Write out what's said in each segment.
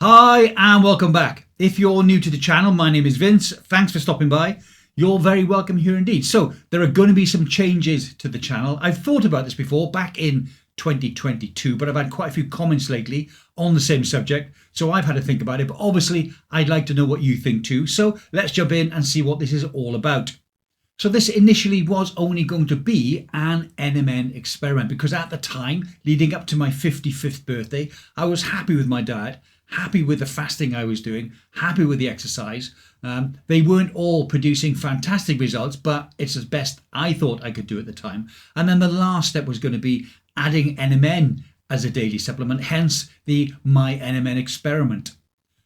Hi and welcome back. If you're new to the channel, my name is Vince. Thanks for stopping by. You're very welcome here indeed. So there are going to be some changes to the channel. I've thought about this before back in 2022, but I've had quite a few comments lately on the same subject. So I've had to think about it, but obviously I'd like to know what you think too. So let's jump in and see what this is all about. So this initially was only going to be an NMN experiment because at the time, leading up to my 55th birthday, I was happy with my diet, happy with the fasting I was doing, happy with the exercise. They weren't all producing fantastic results, but it's as best I thought I could do at the time. And then the last step was going to be adding NMN as a daily supplement, hence the My NMN experiment.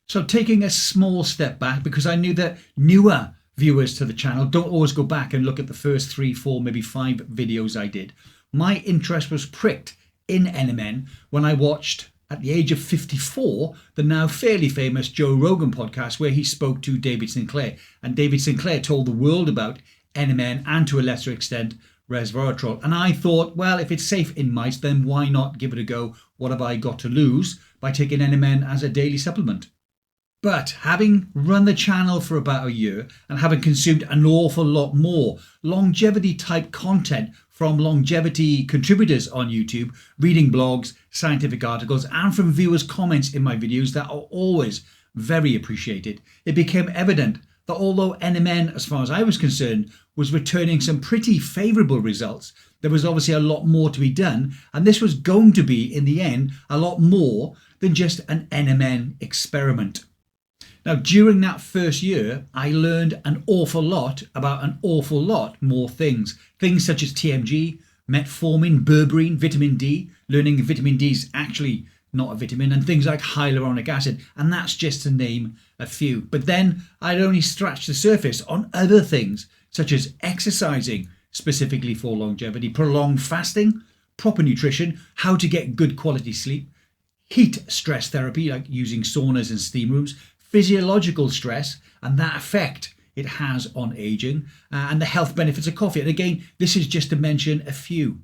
So taking a small step back, because I knew that newer viewers to the channel don't always go back and look at the first 3, 4, maybe 5 videos I did. My interest was pricked in NMN when I watched, at the age of 54, the now fairly famous Joe Rogan podcast where he spoke to David Sinclair. And David Sinclair told the world about NMN and to a lesser extent resveratrol. And I thought, well, if it's safe in mice, then why not give it a go? What have I got to lose by taking NMN as a daily supplement? But having run the channel for about a year and having consumed an awful lot more longevity type content from longevity contributors on YouTube, reading blogs, scientific articles, and from viewers' comments in my videos that are always very appreciated, it became evident that although NMN, as far as I was concerned, was returning some pretty favourable results, there was obviously a lot more to be done, and this was going to be, in the end, a lot more than just an NMN experiment. Now, during that first year, I learned an awful lot about an awful lot more things. Things such as TMG, Metformin, berberine, vitamin D, learning vitamin D is actually not a vitamin, and things like hyaluronic acid, and that's just to name a few. But then I'd only scratched the surface on other things, such as exercising, specifically for longevity, prolonged fasting, proper nutrition, how to get good quality sleep, heat stress therapy, like using saunas and steam rooms, physiological stress and that effect it has on aging, and the health benefits of coffee. And again, this is just to mention a few.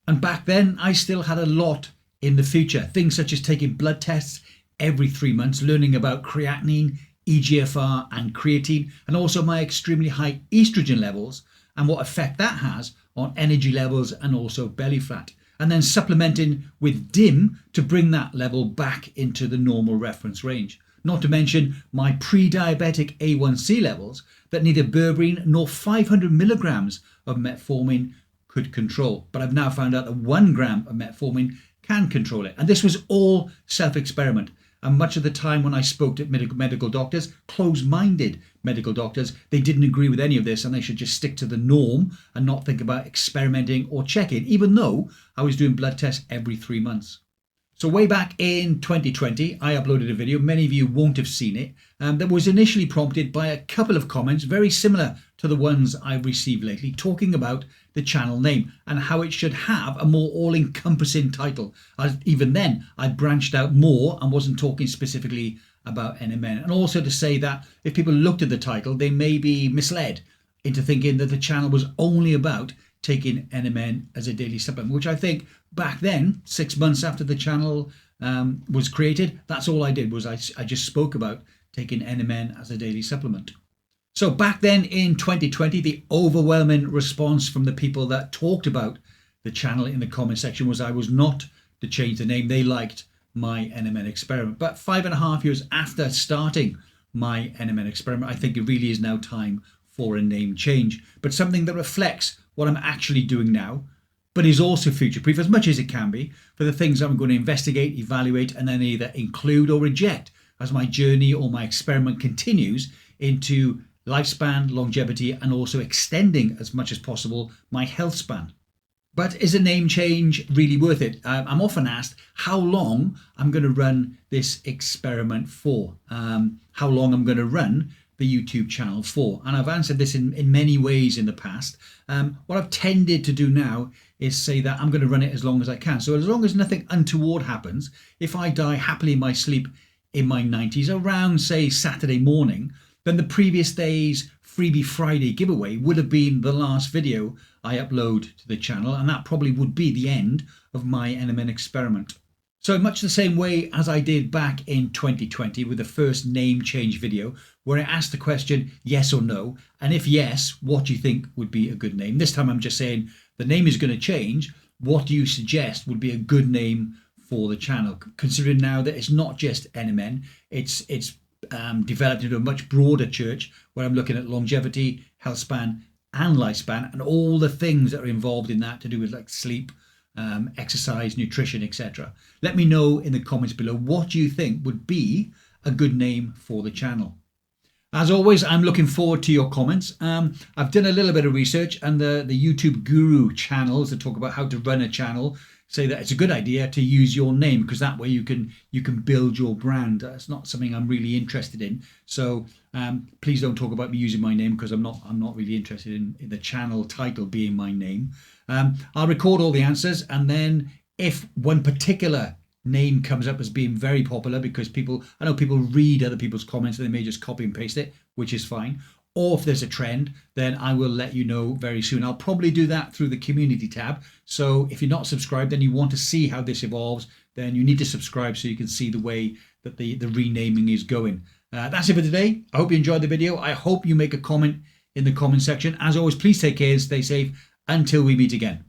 And back then, I still had a lot in the future. Things such as taking blood tests every 3 months, learning about creatinine, EGFR and creatine, and also my extremely high estrogen levels and what effect that has on energy levels and also belly fat. And then supplementing with DIM to bring that level back into the normal reference range. Not to mention my pre-diabetic A1C levels that neither berberine nor 500 milligrams of metformin could control. But I've now found out that 1 gram of metformin can control it. And this was all self-experiment. And much of the time when I spoke to medical doctors, closed-minded medical doctors, they didn't agree with any of this and they should just stick to the norm and not think about experimenting or checking, even though I was doing blood tests every 3 months. So way back in 2020, I uploaded a video, many of you won't have seen it, that was initially prompted by a couple of comments very similar to the ones I've received lately, talking about the channel name and how it should have a more all-encompassing title. Even then, I branched out more and wasn't talking specifically about NMN. And also to say that if people looked at the title, they may be misled into thinking that the channel was only about taking NMN as a daily supplement, which I think back then, 6 months after the channel was created, that's all I did was I just spoke about taking NMN as a daily supplement. So back then in 2020, the overwhelming response from the people that talked about the channel in the comment section was I was not to change the name. They liked My NMN experiment. But 5.5 years after starting My NMN experiment, I think it really is now time for a name change, but something that reflects what I'm actually doing now, but is also future-proof as much as it can be for the things I'm going to investigate, evaluate, and then either include or reject as my journey or my experiment continues into lifespan, longevity, and also extending as much as possible my health span. But is a name change really worth it? I'm often asked how long I'm going to run this experiment for, how long I'm going to run the YouTube channel for. And I've answered this in many ways in the past. What I've tended to do now is say that I'm going to run it as long as I can. So as long as nothing untoward happens, if I die happily in my sleep in my 90s around, say, Saturday morning, then the previous day's Freebie Friday giveaway would have been the last video I upload to the channel, and that probably would be the end of my NMN experiment. So much the same way as I did back in 2020 with the first name change video, where I asked the question yes or no, and if yes, what do you think would be a good name? This time I'm just saying the name is going to change. What do you suggest would be a good name for the channel? Considering now that it's not just NMN, it's developed into a much broader church where I'm looking at longevity, healthspan, and lifespan, and all the things that are involved in that to do with like sleep, exercise, nutrition, etc. Let me know in the comments below what you think would be a good name for the channel. As always, I'm looking forward to your comments. I've done a little bit of research, and the YouTube guru channels that talk about how to run a channel say that it's a good idea to use your name, because that way you can build your brand. It's not something I'm really interested in. So please don't talk about me using my name, because I'm not really interested in the channel title being my name. I'll record all the answers, and then if one particular name comes up as being very popular, because I know people read other people's comments and they may just copy and paste it, which is fine. Or if there's a trend, then I will let you know very soon. I'll probably do that through the community tab. So if you're not subscribed and you want to see how this evolves, then you need to subscribe so you can see the way that the renaming is going. That's it for today. I hope you enjoyed the video. I hope you make a comment in the comment section. As always, please take care and stay safe until we meet again.